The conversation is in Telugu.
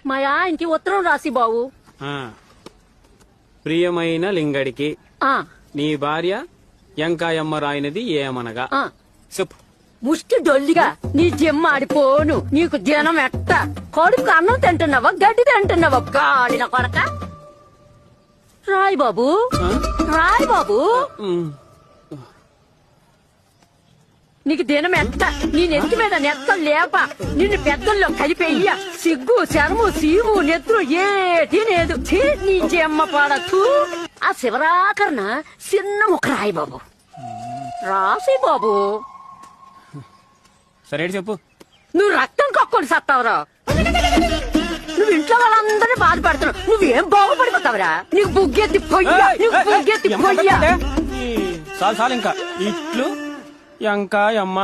మా ఆయనకి ఉత్తరం రాసి బావు. ప్రియమైన లింగడికి ఆ నీ భార్య ఎంకాయమ్మ రాయినది ఏమనగా ఆ చెప్పు. ముష్టి డొల్లిగా నీ జిమ్మాడిపోను. నీకు జనం ఎట్ట కొడుకు అన్నం తింటున్నావా గడ్డి తింటున్నావా గాడిన కొడక. రాయ్ బాబు రాయ్ బాబు. నీకు దినం ఎట్ట నీ నెత్తి మీద నెత్త లేప నిన్ను పెద్దల్లో కలిపేయ్య. సిగ్గు శరము సీము నెత్తురు ఏటి లేదు. నీ జమ్మ పడచ్చు. ఆ శివరాకరణ చిన్న ముక్క రాయి బాబు. రాసి బాబు. సరే చెప్పు. నువ్వు రక్తం కక్కుని సత్తావురా. నువ్వు ఇంట్లో వాళ్ళందరినీ బాధపడుతున్నావు. నువ్వేం బాగుపడిపోతావురా. నీకు బుగ్గెత్తి పొయ్యా. నీకు బుగ్గెత్తి పొయ్యా. చాలు చాలు ఇంకా ఇట్లు ఎంకాయమ్మ.